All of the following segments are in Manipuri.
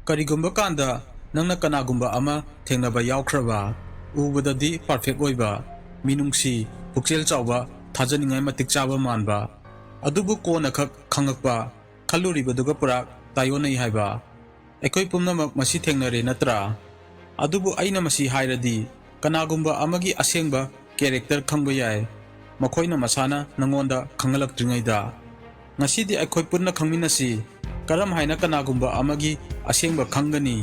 ꯀꯔꯤꯒꯨꯝꯕ ꯀꯥꯟꯗ ꯅꯪꯅ ꯀꯅꯥꯒꯨꯝꯕ ꯑꯃ ꯊꯦꯡꯅꯕ ꯌꯥꯎꯈ꯭ꯔꯕ, ꯎꯕꯗꯗꯤ ꯄꯔꯐꯦꯛ ꯑꯣꯏꯕ, ꯃꯤꯅꯨꯡꯁꯤ, ꯄꯨꯛꯆꯦꯜ ꯆꯥꯎꯕ, ꯊꯥꯖꯅꯤꯡꯉꯥꯏ ꯃꯇꯤꯛ ꯆꯥꯕ ꯃꯥꯟꯕ, ꯑꯗꯨꯕꯨ ꯀꯣꯟꯅꯈꯛ ꯈꯪꯉꯛꯄ ꯈꯜꯂꯨꯔꯤꯕꯗꯨꯒ ꯄꯨꯔꯥ ꯇꯥꯏꯑꯣꯟꯅꯩ ꯍꯥꯏꯕ? ꯑꯩꯈꯣꯏ ꯄꯨꯝꯅꯃꯛ ꯃꯁꯤ ꯊꯦꯡꯅꯔꯦ ꯅꯠꯇ꯭ꯔꯥ? ꯑꯗꯨꯕꯨ ꯑꯩꯅ ꯃꯁꯤ ꯍꯥꯏꯔꯗꯤ ꯀꯅꯥꯒꯨꯝꯕ ꯑꯃꯒꯤ ꯑꯁꯦꯡꯕ ꯀꯦꯔꯦꯛꯇꯔ ꯈꯪꯕ ꯌꯥꯏ, ꯃꯈꯣꯏꯅ ꯃꯁꯥꯅ ꯅꯪꯉꯣꯟꯗ ꯈꯪꯍꯜꯂꯛꯇ꯭ꯔꯤꯉꯩꯗ꯫ ꯉꯁꯤꯗꯤ ꯑꯩꯈꯣꯏ ꯄꯨꯟꯅ ꯈꯪꯃꯤꯟꯅꯁꯤ ꯀꯔꯝ ꯍꯥꯏꯅ ꯀꯅꯥꯒꯨꯝꯕ ꯑꯃꯒꯤ ꯑꯁꯦꯡꯕ ꯈꯪꯒꯅꯤ,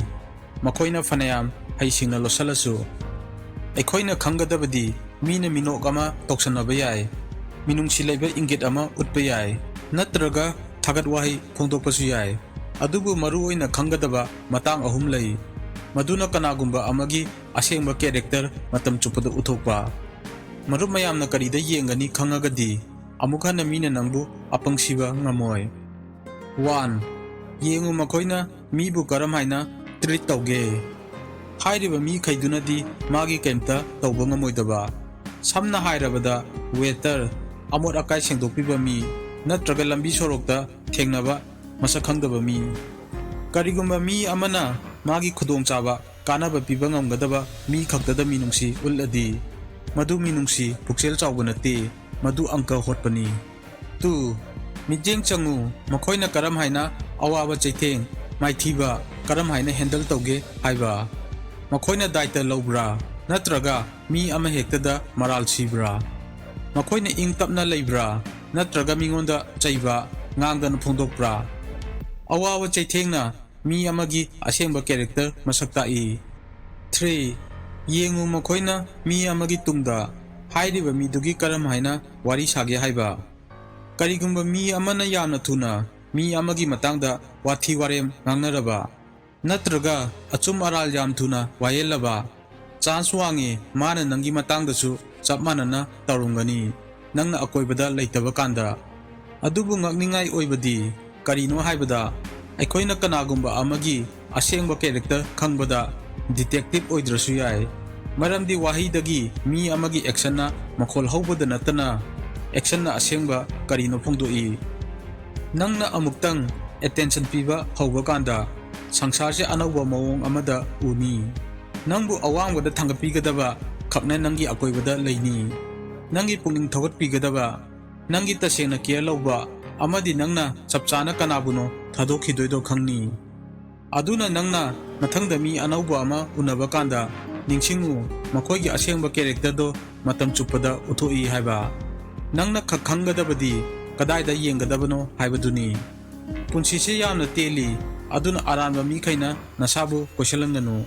ꯃꯈꯣꯏꯅ ꯐꯅꯌꯥꯝ ꯍꯩꯁꯤꯡꯅ ꯂꯣꯠꯁꯤꯜꯂꯁꯨ꯫ ꯑꯩꯈꯣꯏꯅ ꯈꯪꯒꯗꯕꯗꯤ ꯃꯤꯅ ꯃꯤꯅꯣꯛ ꯑꯃ ꯇꯧꯁꯟꯅꯕ ꯌꯥꯏ, ꯃꯤꯅꯨꯡꯁꯤ ꯂꯩꯕ ꯏꯪꯒꯤꯠ ꯑꯃ ꯎꯠꯄ ꯌꯥꯏ, ꯅꯠꯇ꯭ꯔꯒ ꯊꯥꯒꯠ ꯋꯥꯍꯩ ꯐꯣꯡꯗꯣꯛꯄꯁꯨ ꯌꯥꯏ꯫ ꯑꯗꯨꯕꯨ ꯃꯔꯨꯑꯣꯏꯅ ꯈꯪꯒꯗꯕ ꯃꯇꯥꯡ 3 ꯂꯩ, ꯃꯗꯨꯅ ꯀꯅꯥꯒꯨꯝꯕ ꯑꯃꯒꯤ ꯑꯁꯦꯡꯕ ꯀꯦꯔꯦꯛꯇꯔ ꯃꯇꯝ ꯆꯨꯞꯄꯗ ꯎꯠꯊꯣꯛꯄ꯫ ꯃꯔꯨꯞ ꯃꯌꯥꯝꯅ ꯀꯔꯤꯗ ꯌꯦꯡꯒꯅꯤ ꯈꯪꯉꯒꯗꯤ ꯑꯃꯨꯛ ꯍꯟꯅ ꯃꯤꯅ ꯅꯪꯕꯨ ꯑꯄꯪꯁꯤꯕ ꯉꯝꯃꯣꯏ꯫ 1. ꯌꯦꯡꯉꯨ ꯃꯈꯣꯏꯅ ꯃꯤꯕꯨ ꯀꯔꯝ ꯍꯥꯏꯅ ꯇ꯭ꯔꯤꯠ ꯇꯧꯒꯦ꯫ ꯍꯥꯏꯔꯤꯕ ꯃꯤꯈꯩꯗꯨꯅꯗꯤ ꯃꯥꯒꯤ ꯀꯩꯝꯇ ꯇꯧꯕ ꯉꯝꯃꯣꯏꯗꯕ꯫ ꯁꯝꯅ ꯍꯥꯏꯔꯕꯗ ꯋꯦꯇꯔ, ꯑꯃꯣꯠ ꯑꯀꯥꯏ ꯁꯦꯡꯗꯣꯛꯄꯤꯕ ꯃꯤ, ꯅꯠꯇ꯭ꯔꯒ ꯂꯝꯕꯤ ꯁꯣꯔꯣꯛꯇ ꯊꯦꯡꯅꯕ ꯃꯁꯛ ꯈꯪꯗꯕ ꯃꯤ꯫ ꯀꯔꯤꯒꯨꯝꯕ ꯃꯤ ꯑꯃꯅ ꯃꯥꯒꯤ ꯈꯨꯗꯣꯡꯆꯥꯕ ꯀꯥꯟꯅꯕ ꯄꯤꯕ ꯉꯝꯒꯗꯕ ꯃꯤ ꯈꯛꯇꯗ ꯃꯤꯅꯨꯡꯁꯤ ꯎꯠꯂꯗꯤ ꯃꯗꯨ ꯃꯤꯅꯨꯡꯁꯤ ꯄꯨꯛꯆꯦꯜ ꯆꯥꯎꯕ ꯅꯠꯇꯦ, ꯃꯗꯨ ꯑꯪꯀ ꯍꯣꯠꯄꯅꯤ꯫ 2. ꯃꯤꯠꯌꯦꯡ ꯆꯪꯉꯨ ꯃꯈꯣꯏꯅ ꯀꯔꯝ ꯍꯥꯏꯅ ꯑꯋꯥꯕ ꯆꯩꯊꯦꯡ, ꯃꯥꯏꯊꯤꯕ ꯀꯔꯝ ꯍꯥꯏꯅ ꯍꯦꯟꯗꯜ ꯇꯧꯒꯦ ꯍꯥꯏꯕ꯫ ꯃꯈꯣꯏꯅ ꯗꯥꯏꯇ ꯂꯧꯕ꯭ꯔꯥ, ꯅꯠꯇ꯭ꯔꯒ ꯃꯤ ꯑꯃꯍꯦꯛꯇꯗ ꯃꯔꯥꯜ ꯁꯤꯕ꯭ꯔꯥ? ꯃꯈꯣꯏꯅ ꯏꯪ ꯇꯞꯅ ꯂꯩꯕ꯭ꯔꯥ, ꯅꯠꯇ꯭ꯔꯒ ꯃꯤꯉꯣꯟꯗ ꯆꯩꯕ, ꯉꯥꯡꯗꯅ ꯐꯣꯡꯗꯣꯛꯄ꯭ꯔꯥ? ꯑꯋꯥꯕ ꯆꯩꯊꯦꯡꯅ ꯃꯤ ꯑꯃꯒꯤ ꯑꯁꯦꯡꯕ ꯀꯦꯔꯦꯛꯇꯔ ꯃꯁꯛ ꯇꯥꯛꯏ꯫ 3. ꯌꯦꯡꯉꯨ ꯃꯈꯣꯏꯅ ꯃꯤ ꯑꯃꯒꯤ ꯇꯨꯡꯗ ꯍꯥꯏꯔꯤꯕ ꯃꯤꯗꯨꯒꯤ ꯀꯔꯝ ꯍꯥꯏꯅ ꯋꯥꯔꯤ ꯁꯥꯒꯦ ꯍꯥꯏꯕ꯫ ꯀꯔꯤꯒꯨꯝꯕ ꯃꯤ ꯑꯃꯅ ꯌꯥꯝꯅ ꯊꯨꯅ ꯃꯤ ꯑꯃꯒꯤ ꯃꯇꯥꯡꯗ ꯋꯥꯊꯤ ꯋꯥꯔꯦꯝ ꯉꯥꯡꯅꯔꯕ, ꯅꯠꯇ꯭ꯔꯒ ꯑꯆꯨꯝ ꯑꯔꯥꯜ ꯌꯥꯝ ꯊꯨꯅ ꯋꯥꯌꯦꯜꯂꯕ, ꯆꯥꯟꯁ ꯋꯥꯡꯉꯤ ꯃꯥꯅ ꯅꯪꯒꯤ ꯃꯇꯥꯡꯗꯁꯨ ꯆꯞ ꯃꯥꯟꯅꯅ ꯇꯧꯔꯝꯒꯅꯤ ꯅꯪꯅ ꯑꯀꯣꯏꯕꯗ ꯂꯩꯇꯕ ꯀꯥꯟꯗ꯫ ꯑꯗꯨꯕꯨ ꯉꯛꯅꯤꯡꯉꯥꯏ ꯑꯣꯏꯕꯗꯤ ꯀꯔꯤꯅꯣ ꯍꯥꯏꯕꯗ ꯑꯩꯈꯣꯏꯅ ꯀꯅꯥꯒꯨꯝꯕ ꯑꯃꯒꯤ ꯑꯁꯦꯡꯕ ꯀꯦꯔꯦꯛꯇꯔ ꯈꯪꯕꯗ ꯗꯤꯇꯦꯛꯇꯤꯚ ꯑꯣꯏꯗ꯭ꯔꯁꯨ ꯌꯥꯏ, ꯃꯔꯝꯗꯤ ꯋꯥꯍꯩꯗꯒꯤ ꯃꯤ ꯑꯃꯒꯤ ꯑꯦꯛꯁꯟꯅ ꯃꯈꯣꯜ ꯍꯧꯕꯗ ꯅꯠꯇꯅ ꯑꯦꯛꯁꯟꯅ ꯑꯁꯦꯡꯕ ꯀꯔꯤꯅꯣ ꯐꯣꯡꯗꯣꯛꯏ꯫ ꯅꯪꯅ ꯑꯃꯨꯛꯇꯪ ꯑꯦꯇꯦꯟꯁꯟ ꯄꯤꯕ ꯍꯧꯕ ꯀꯥꯟꯗ ꯁꯪꯁꯥꯔꯁꯦ ꯑꯅꯧꯕ ꯃꯑꯣꯡ ꯑꯃꯗ ꯎꯅꯤ꯫ ꯅꯪꯕꯨ ꯑꯋꯥꯡꯕꯗ ꯊꯥꯡꯒꯠꯄꯤꯒꯗꯕ ꯈꯛꯅ ꯅꯪꯒꯤ ꯑꯀꯣꯏꯕꯗ ꯂꯩꯅꯤ, ꯅꯪꯒꯤ ꯄꯨꯛꯅꯤꯡ ꯊꯧꯒꯠꯄꯤꯒꯗꯕ, ꯅꯪꯒꯤ ꯇꯁꯦꯡꯅ ꯀꯦꯌꯔ ꯂꯧꯕ, ꯑꯃꯗꯤ ꯅꯪꯅ ꯆꯞ ꯆꯥꯅ ꯀꯅꯥꯕꯨꯅꯣ ꯊꯥꯗꯣꯛꯈꯤꯗꯣꯏꯗꯣ ꯈꯪꯅꯤ꯫ ꯑꯗꯨꯅ ꯅꯪꯅ ꯃꯊꯪꯗ ꯃꯤ ꯑꯅꯧꯕ ꯑꯃ ꯎꯅꯕ ꯀꯥꯟꯗ ꯅꯤꯡꯁꯤꯡꯉꯨ ꯃꯈꯣꯏꯒꯤ ꯑꯁꯦꯡꯕ ꯀꯦꯔꯦꯛꯇꯔꯗꯣ ꯃꯇꯝ ꯆꯨꯞꯄꯗ ꯎꯠꯊꯣꯛꯏ ꯍꯥꯏꯕ꯫ ꯅꯪꯅ ꯈꯛ ꯈꯪꯒꯗꯕꯗꯤ ꯀꯗꯥꯏꯗ ꯌꯦꯡꯒꯗꯕꯅꯣ ꯍꯥꯏꯕꯗꯨꯅꯤ꯫ ꯄꯨꯟꯁꯤꯁꯦ ꯌꯥꯝꯅ ꯇꯦꯜꯂꯤ, ꯑꯗꯨꯅ ꯑꯔꯥꯟꯕ ꯃꯤꯈꯩꯅ ꯅꯁꯥꯕꯨ ꯀꯣꯏꯁꯤꯜꯍꯟꯒꯅꯨ꯫